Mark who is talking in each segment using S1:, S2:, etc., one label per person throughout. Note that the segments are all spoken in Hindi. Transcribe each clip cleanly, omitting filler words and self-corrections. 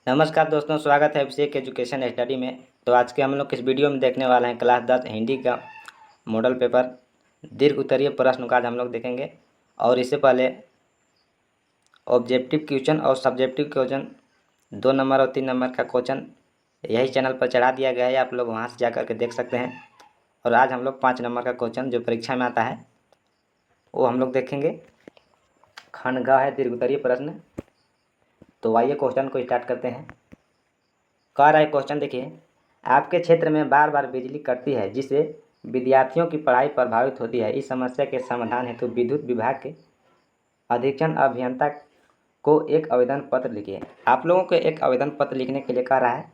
S1: नमस्कार दोस्तों, स्वागत है अभिषेक एजुकेशन स्टडी में। तो आज के हम लोग इस वीडियो में देखने वाले हैं क्लास 10 हिंदी का मॉडल पेपर दीर्घ उत्तरीय प्रश्न का आज हम लोग देखेंगे। और इससे पहले ऑब्जेक्टिव क्वेश्चन और सब्जेक्टिव क्वेश्चन 2 नंबर और 3 नंबर का क्वेश्चन यही चैनल पर चढ़ा दिया गया है, आप लोग वहाँ से जा कर के देख सकते हैं। और आज हम लोग 5 नंबर का क्वेश्चन जो परीक्षा में आता है वो हम लोग देखेंगे। खंड घ है दीर्घ उत्तरीय प्रश्न। तो आइए क्वेश्चन को स्टार्ट करते हैं। कह रहा है क्वेश्चन, देखिए, आपके क्षेत्र में बार बार बिजली कटती है जिससे विद्यार्थियों की पढ़ाई प्रभावित होती है। इस समस्या के समाधान हेतु विद्युत विभाग के अधीक्षण अभियंता को एक आवेदन पत्र लिखिए। आप लोगों को एक आवेदन पत्र लिखने के लिए कह रहा है।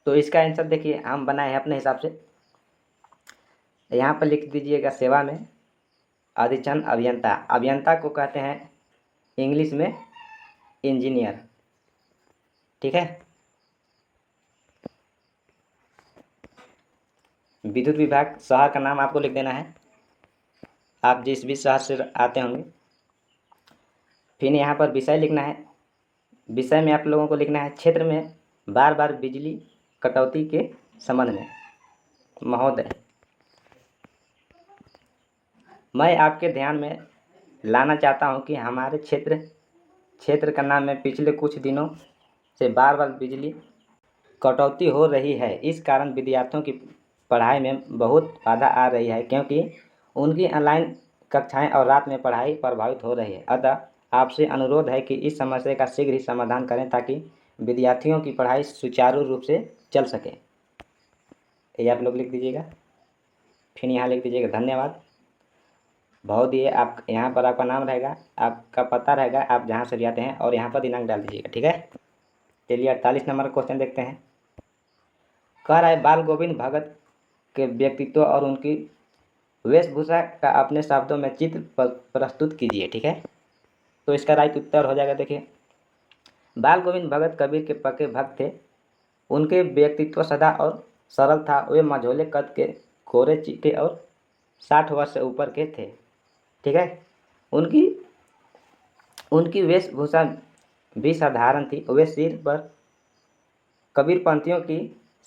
S1: तो इसका आंसर देखिए हम बनाए हैं अपने हिसाब से। यहाँ पर लिख दीजिएगा सेवा में अधीक्षण अभियंता। अभियंता को कहते हैं इंग्लिश में इंजीनियर, ठीक है। विद्युत विभाग शहर का नाम आपको लिख देना है, आप जिस भी शहर से आते होंगे। फिर यहाँ पर विषय लिखना है। विषय में आप लोगों को लिखना है क्षेत्र में बार बार बिजली कटौती के संबंध में। महोदय, मैं आपके ध्यान में लाना चाहता हूं कि हमारे क्षेत्र का नाम में पिछले कुछ दिनों से बार बार बिजली कटौती हो रही है। इस कारण विद्यार्थियों की पढ़ाई में बहुत बाधा आ रही है, क्योंकि उनकी ऑनलाइन कक्षाएं और रात में पढ़ाई प्रभावित हो रही है। अतः आपसे अनुरोध है कि इस समस्या का शीघ्र ही समाधान करें ताकि विद्यार्थियों की पढ़ाई सुचारू रूप से चल सके। ये आप लोग लिख दीजिएगा। फिर यहाँ लिख दीजिएगा धन्यवाद। बहुत ही आप यहाँ पर आपका नाम रहेगा, आपका पता रहेगा, आप जहाँ से भी आते हैं, और यहाँ पर दिनांक डाल दीजिएगा, ठीक है। चलिए 48 नंबर क्वेश्चन देखते हैं। कह रहा है बाल गोविंद भगत के व्यक्तित्व और उनकी वेशभूषा का अपने शब्दों में चित्र प्रस्तुत कीजिए, ठीक है। तो इसका राइट उत्तर हो जाएगा। देखिए, बाल गोविंद भगत कबीर के पक्के भक्त थे। उनके व्यक्तित्व सदा और सरल था। वे मझोले कद के, गोरे चीटे और 60 वर्ष से ऊपर के थे, ठीक है। उनकी वेशभूषा भी साधारण थी। वे सिर पर कबीर पंथियों की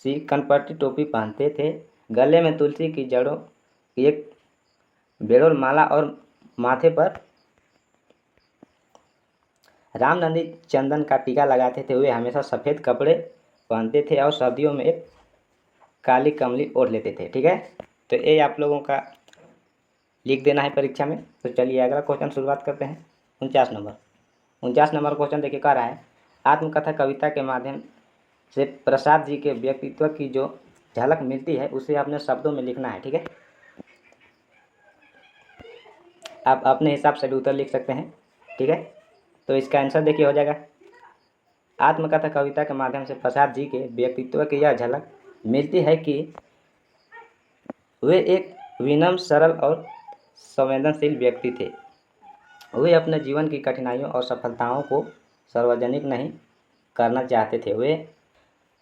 S1: सी कनपट्टी टोपी पहनते थे। गले में तुलसी की जड़ों की एक बेड़ोल माला और माथे पर रामनंदी चंदन का टीका लगाते थे। वे हमेशा सफ़ेद कपड़े पहनते थे और सर्दियों में एक काली कमली ओढ़ लेते थे, ठीक है। तो ये आप लोगों का लिख देना है परीक्षा में। तो चलिए अगला क्वेश्चन शुरुआत करते हैं। 49 नंबर क्वेश्चन देखिए, कह रहा है आत्मकथा कविता के माध्यम से प्रसाद जी के व्यक्तित्व की जो झलक मिलती है उसे अपने शब्दों में लिखना है, ठीक है। आप अपने हिसाब से भी उत्तर लिख सकते हैं, ठीक है। तो इसका आंसर देखिए हो जाएगा, आत्मकथा कविता के माध्यम से प्रसाद जी के व्यक्तित्व की यह झलक मिलती है कि वे एक विनम्र, सरल और संवेदनशील व्यक्ति थे। वे अपने जीवन की कठिनाइयों और सफलताओं को सार्वजनिक नहीं करना चाहते थे।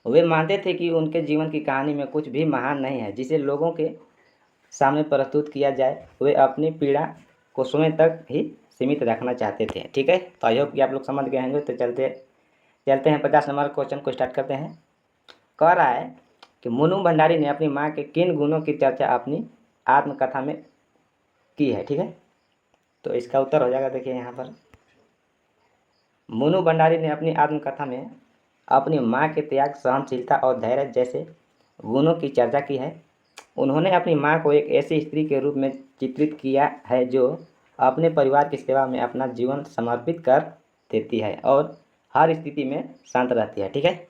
S1: वे मानते थे कि उनके जीवन की कहानी में कुछ भी महान नहीं है जिसे लोगों के सामने प्रस्तुत किया जाए। वे अपनी पीड़ा को स्वयं तक ही सीमित रखना चाहते थे, ठीक है। तो आई होप कि आप लोग समझ गए होंगे। तो चलते हैं 50 नंबर क्वेश्चन को स्टार्ट करते हैं। कह रहा है कि मुन्नू भंडारी ने अपनी माँ के किन गुणों की चर्चा अपनी आत्मकथा में की है, ठीक है। तो इसका उत्तर हो जाएगा, देखिए यहाँ पर, मुन्नू भंडारी ने अपनी आत्मकथा में अपनी माँ के त्याग, सहनशीलता और धैर्य जैसे गुणों की चर्चा की है। उन्होंने अपनी माँ को एक ऐसी स्त्री के रूप में चित्रित किया है जो अपने परिवार की सेवा में अपना जीवन समर्पित कर देती है और हर स्थिति में शांत रहती है, ठीक है।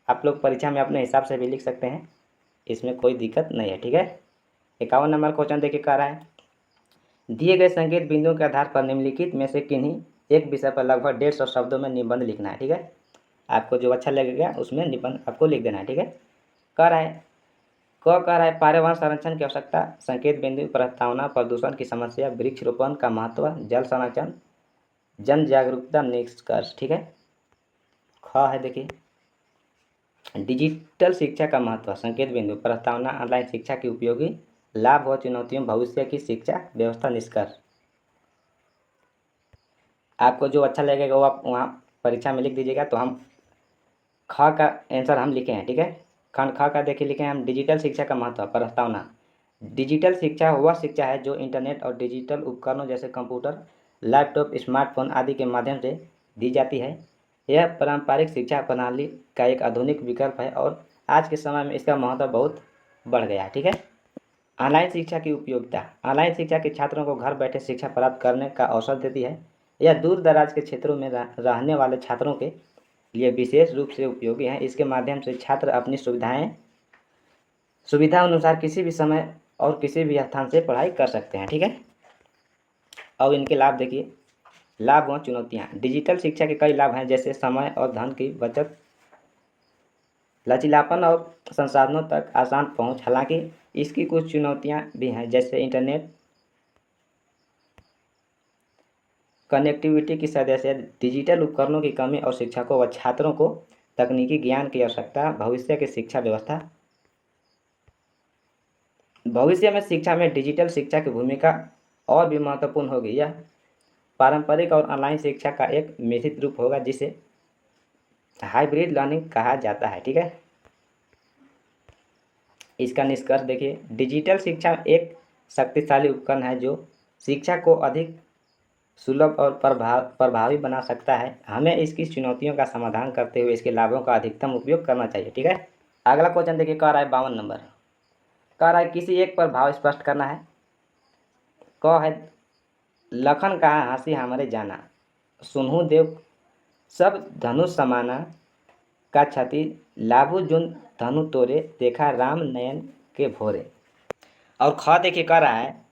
S1: आप लोग परीक्षा में अपने हिसाब से भी लिख सकते हैं, इसमें कोई दिक्कत नहीं है, ठीक है। 51 नंबर क्वेश्चन देखिए, कह रहा है दिए गए संकेत बिंदुओं के आधार पर निम्नलिखित में से किन्हीं एक विषय पर लगभग 150 शब्दों में निबंध लिखना है, ठीक है। आपको जो अच्छा लगेगा उसमें निबंध आपको लिख देना है, ठीक है। कह रहा है कह रहा है पर्यावरण संरक्षण की आवश्यकता, संकेत बिंदु, प्रस्तावना, प्रदूषण की समस्या, वृक्षरोपण का महत्व, जल संरक्षण, जन जागरूकता, निष्कर्ष, ठीक है। ख है देखिए, डिजिटल शिक्षा का महत्व, संकेत बिंदु, प्रस्तावना, ऑनलाइन शिक्षा की उपयोगी लाभ व चुनौतियों, भविष्य की शिक्षा व्यवस्था, निष्कर्ष। आपको जो अच्छा लगेगा वो आप वहाँ परीक्षा में लिख दीजिएगा। तो हम ख का आंसर हम लिखे हैं, ठीक है। खंड ख का देखिए लिखे हैं हम, डिजिटल शिक्षा का महत्व, प्रस्तावना। डिजिटल शिक्षा वह शिक्षा है जो इंटरनेट और डिजिटल उपकरणों जैसे कंप्यूटर, लैपटॉप, स्मार्टफोन आदि के माध्यम से दी जाती है। यह पारंपरिक शिक्षा प्रणाली का एक आधुनिक विकल्प है और आज के समय में इसका महत्व बहुत बढ़ गया है, ठीक है। ऑनलाइन शिक्षा की उपयोगिता। ऑनलाइन शिक्षा के छात्रों को घर बैठे शिक्षा प्राप्त करने का अवसर देती है। यह दूर दराज के क्षेत्रों में रहने वाले छात्रों के लिए विशेष रूप से उपयोगी है। इसके माध्यम से छात्र अपनी सुविधा अनुसार किसी भी समय और किसी भी स्थान से पढ़ाई कर सकते हैं, ठीक है। और इनके लाभ देखिए, लाभ व चुनौतियाँ। डिजिटल शिक्षा के कई लाभ हैं, जैसे समय और धन की बचत, लचीलापन और संसाधनों तक आसान पहुंच। हालांकि इसकी कुछ चुनौतियां भी हैं, जैसे इंटरनेट कनेक्टिविटी की सदस्य, डिजिटल उपकरणों की कमी और शिक्षकों व छात्रों को तकनीकी ज्ञान की आवश्यकता। भविष्य की शिक्षा व्यवस्था। भविष्य में शिक्षा में डिजिटल शिक्षा की भूमिका और भी महत्वपूर्ण होगी। यह पारंपरिक और ऑनलाइन शिक्षा का एक मिश्रित रूप होगा, जिसे हाइब्रिड लर्निंग कहा जाता है, ठीक है। इसका निष्कर्ष देखिए, डिजिटल शिक्षा एक शक्तिशाली उपकरण है जो शिक्षा को अधिक सुलभ और प्रभावी बना सकता है। हमें इसकी चुनौतियों का समाधान करते हुए इसके लाभों का अधिकतम उपयोग करना चाहिए, ठीक है। अगला क्वेश्चन देखिए, कह रहा है 52 नंबर, कह रहा है किसी एक पर भाव स्पष्ट करना है। क है लखन कहा हंसी हमारे जाना, सुनहु देव सब धनुष समाना, का छति लाभु जुन धनु तोरे, देखा राम नयन के भोरे। और ख देखिए कह रहा है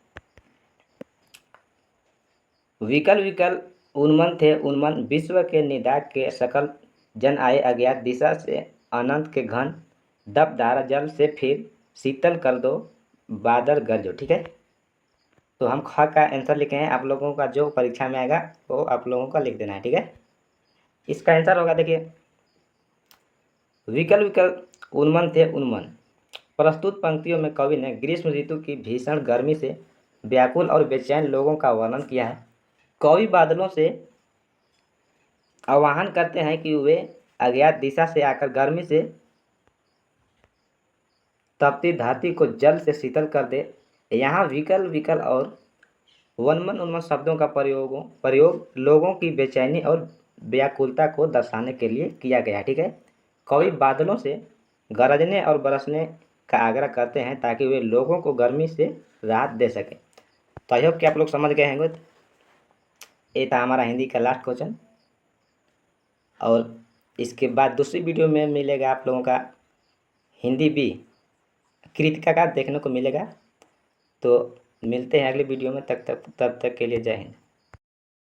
S1: विकल विकल उन्मन थे उन्मन, विश्व के निदाग के सकल जन आए, अज्ञात दिशा से अनंत के घन, दब धारा जल से फिर शीतल कर दो बादल गरजो, ठीक है। तो हम ख का आंसर लिखे हैं, आप लोगों का जो परीक्षा में आएगा वो आप लोगों का लिख देना है, ठीक है। इसका आंसर होगा देखिए, विकल विकल उन्मन थे उन्मन। प्रस्तुत पंक्तियों में कवि ने ग्रीष्म ऋतु की भीषण गर्मी से व्याकुल और बेचैन लोगों का वर्णन किया है। कवि बादलों से आह्वान करते हैं कि वे अज्ञात दिशा से आकर गर्मी से तपती धरती को जल से शीतल कर दे। यहाँ विकल विकल और वनमन उन्मन शब्दों का प्रयोग लोगों की बेचैनी और व्याकुलता को दर्शाने के लिए किया गया, ठीक है। कवि बादलों से गरजने और बरसने का आग्रह करते हैं ताकि वे लोगों को गर्मी से राहत दे सकें। तो आई होप कि आप लोग समझ गए होंगे। ये था हमारा हिंदी का लास्ट क्वेश्चन, और इसके बाद दूसरी वीडियो में मिलेगा आप लोगों का हिंदी बी कृतिका का देखने को मिलेगा। तो मिलते हैं अगले वीडियो में, तब तक के लिए जय हिंद।